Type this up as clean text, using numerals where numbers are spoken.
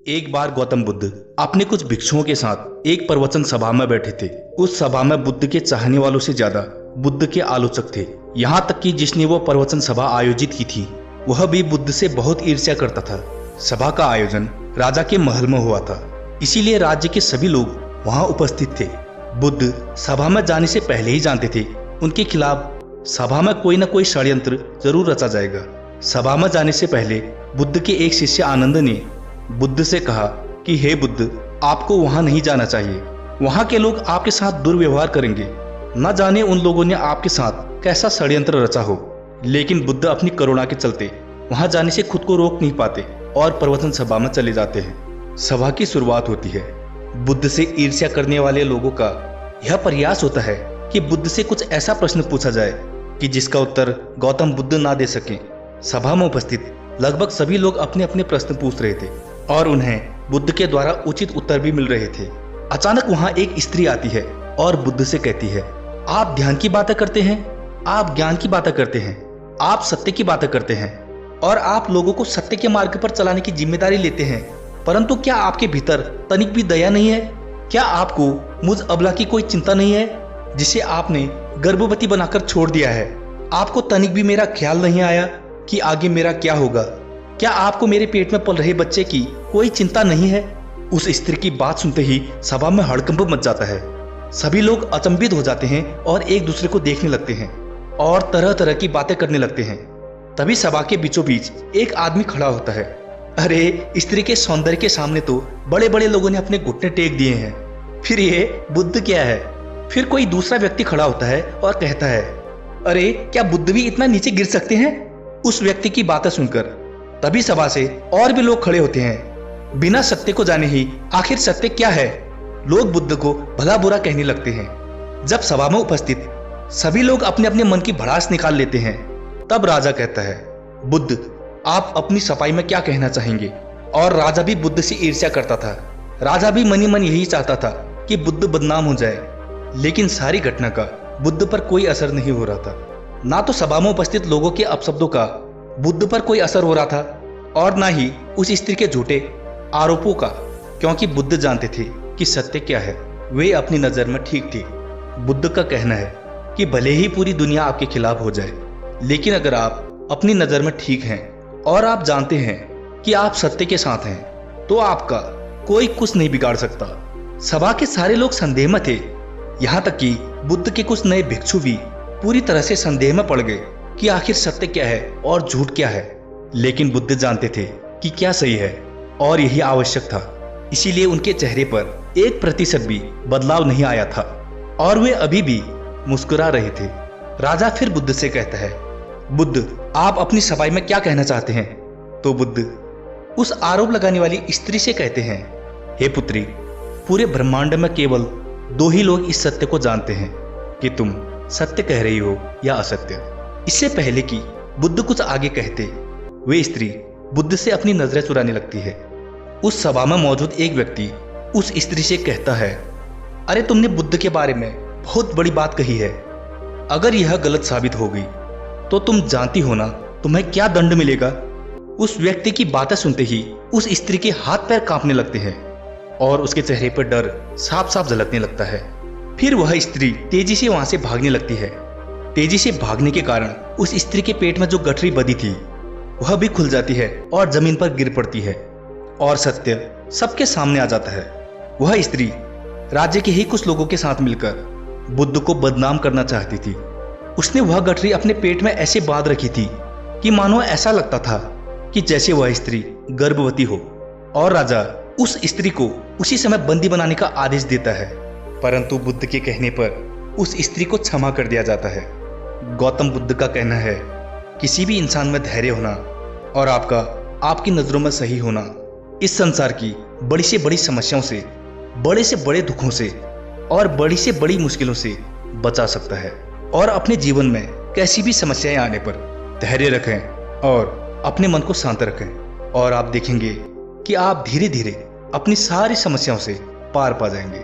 एक बार गौतम बुद्ध अपने कुछ भिक्षुओं के साथ एक प्रवचन सभा में बैठे थे। उस सभा में बुद्ध के चाहने वालों से ज्यादा बुद्ध के आलोचक थे। यहाँ तक कि जिसने वो प्रवचन सभा आयोजित की थी वह भी बुद्ध से बहुत ईर्ष्या करता था। सभा का आयोजन राजा के महल में हुआ था, इसीलिए राज्य के सभी लोग वहाँ उपस्थित थे। बुद्ध सभा में जाने से पहले ही जानते थे उनके खिलाफ सभा में कोई न कोई षड्यंत्र जरूर रचा जाएगा। सभा में जाने से पहले बुद्ध के एक शिष्य आनंद ने बुद्ध से कहा कि हे बुद्ध, आपको वहां नहीं जाना चाहिए, वहां के लोग आपके साथ दुर्व्यवहार करेंगे। न जाने उन लोगों ने आपके साथ कैसा षड्यंत्र रचा हो। लेकिन बुद्ध अपनी करुणा के चलते वहां जाने से खुद को रोक नहीं पाते और प्रवचन सभा में चले जाते हैं। सभा की शुरुआत होती है। बुद्ध से ईर्ष्या करने वाले लोगों का यह प्रयास होता है कि बुद्ध से कुछ ऐसा प्रश्न पूछा जाए कि जिसका उत्तर गौतम बुद्ध ना दे सकें। सभा में उपस्थित लगभग सभी लोग अपने अपने प्रश्न पूछ रहे थे और उन्हें बुद्ध के द्वारा उचित उत्तर भी मिल रहे थे। अचानक वहां एक स्त्री आती है और बुद्ध से कहती है, आप ध्यान की बातें करते हैं, आप ज्ञान की बातें करते हैं, आप सत्य की बातें करते हैं और आप लोगों को सत्य के मार्ग पर चलाने की जिम्मेदारी लेते हैं, परंतु क्या आपके भीतर तनिक भी दया नहीं है? क्या आपको मुझ अबला की कोई चिंता नहीं है जिसे आपने गर्भवती बनाकर छोड़ दिया है? आपको तनिक भी मेरा ख्याल नहीं आया कि आगे मेरा क्या होगा? क्या आपको मेरे पेट में पल रहे बच्चे की कोई चिंता नहीं है? उस स्त्री की बात सुनते ही सभा में हड़कंप मच जाता है। सभी लोग अचंभित हो जाते हैं और एक दूसरे को देखने लगते हैं और तरह तरह की बातें करने लगते हैं। तभी सभा के बीचों बीच एक आदमी खड़ा होता है। अरे, स्त्री के सौंदर्य के सामने तो बड़े बड़े लोगों ने अपने घुटने टेक दिए हैं, फिर ये बुद्ध क्या है? फिर कोई दूसरा व्यक्ति खड़ा होता है और कहता है, अरे, क्या बुद्ध भी इतना नीचे गिर सकते हैं? उस व्यक्ति की बातें सुनकर तभी सभा से और भी लोग खड़े होते हैं। बिना सत्य को जाने ही आखिर सत्य क्या है, लोग बुद्ध को भला बुरा कहने लगते हैं। जब सभा में उपस्थित सभी लोग अपने अपने मन की भड़ास निकाल लेते हैं, तब राजा कहता है, बुद्ध, आप अपनी सफाई में क्या कहना चाहेंगे? और राजा भी बुद्ध से ईर्ष्या करता था। राजा भी मनी मन यही चाहता था कि बुद्ध बदनाम हो जाए, लेकिन सारी घटना का बुद्ध पर कोई असर नहीं हो रहा था। ना तो सभा में उपस्थित लोगों के अपशब्दों का बुद्ध पर कोई असर हो रहा था और ना ही उस स्त्री के झूठे आरोपों का, क्योंकि बुद्ध जानते थे कि सत्य क्या है। वे अपनी नजर में ठीक थे। बुद्ध का कहना है कि भले ही पूरी दुनिया आपके खिलाफ हो जाए, लेकिन अगर आप अपनी नजर में ठीक हैं और आप जानते हैं कि आप सत्य के साथ हैं, तो आपका कोई कुछ नहीं बिगाड़ सकता। सभा के सारे लोग संदेह में थे, यहाँ तक कि बुद्ध के कुछ नए भिक्षु भी पूरी तरह से संदेह में पड़ गए कि आखिर सत्य क्या है और झूठ क्या है। लेकिन बुद्ध जानते थे कि क्या सही है और यही आवश्यक था, इसीलिए उनके चेहरे पर 1% भी बदलाव नहीं आया था और वे अभी भी मुस्कुरा रहे थे। राजा फिर बुद्ध से कहता है, बुद्ध, आप अपनी सफाई में क्या कहना चाहते हैं? तो बुद्ध उस आरोप लगाने वाली स्त्री से कहते हैं, हे पुत्री, पूरे ब्रह्मांड में केवल 2 ही लोग इस सत्य को जानते हैं कि तुम सत्य कह रही हो या असत्य। इससे पहले कि बुद्ध कुछ आगे कहते, वे स्त्री बुद्ध से अपनी नजरें चुराने लगती है। उस सभा में मौजूद एक व्यक्ति उस स्त्री से कहता है, अरे, तुमने बुद्ध के बारे में बहुत बड़ी बात कही है। अगर यह गलत साबित हो गई तो तुम जानती हो ना तुम्हें क्या दंड मिलेगा? उस व्यक्ति की बातें सुनते ही उस स्त्री के हाथ पैर कांपने लगते हैं और उसके चेहरे पर डर साफ साफ झलकने लगता है। फिर वह स्त्री तेजी से वहां से भागने लगती है। तेजी से भागने के कारण उस स्त्री के पेट में जो गठरी बंधी थी वह भी खुल जाती है और जमीन पर गिर पड़ती है और सत्य सबके सामने आ जाता है। वह स्त्री राज्य के ही कुछ लोगों के साथ मिलकर बुद्ध को बदनाम करना चाहती थी। उसने वह गठरी अपने पेट में ऐसे बांध रखी थी कि मानो ऐसा लगता था कि जैसे वह स्त्री गर्भवती हो, और राजा उस स्त्री को उसी समय बंदी बनाने का आदेश देता है, परंतु बुद्ध के कहने पर उस स्त्री को क्षमा कर दिया जाता है। गौतम बुद्ध का कहना है, किसी भी इंसान में धैर्य होना और आपकी नजरों में सही होना इस संसार की बड़ी से बड़ी समस्याओं से, बड़े से बड़े दुखों से और बड़ी से बड़ी मुश्किलों से बचा सकता है। और अपने जीवन में कैसी भी समस्याएं आने पर धैर्य रखें और अपने मन को शांत रखें और आप देखेंगे कि आप धीरे धीरे अपनी सारी समस्याओं से पार पा जाएंगे।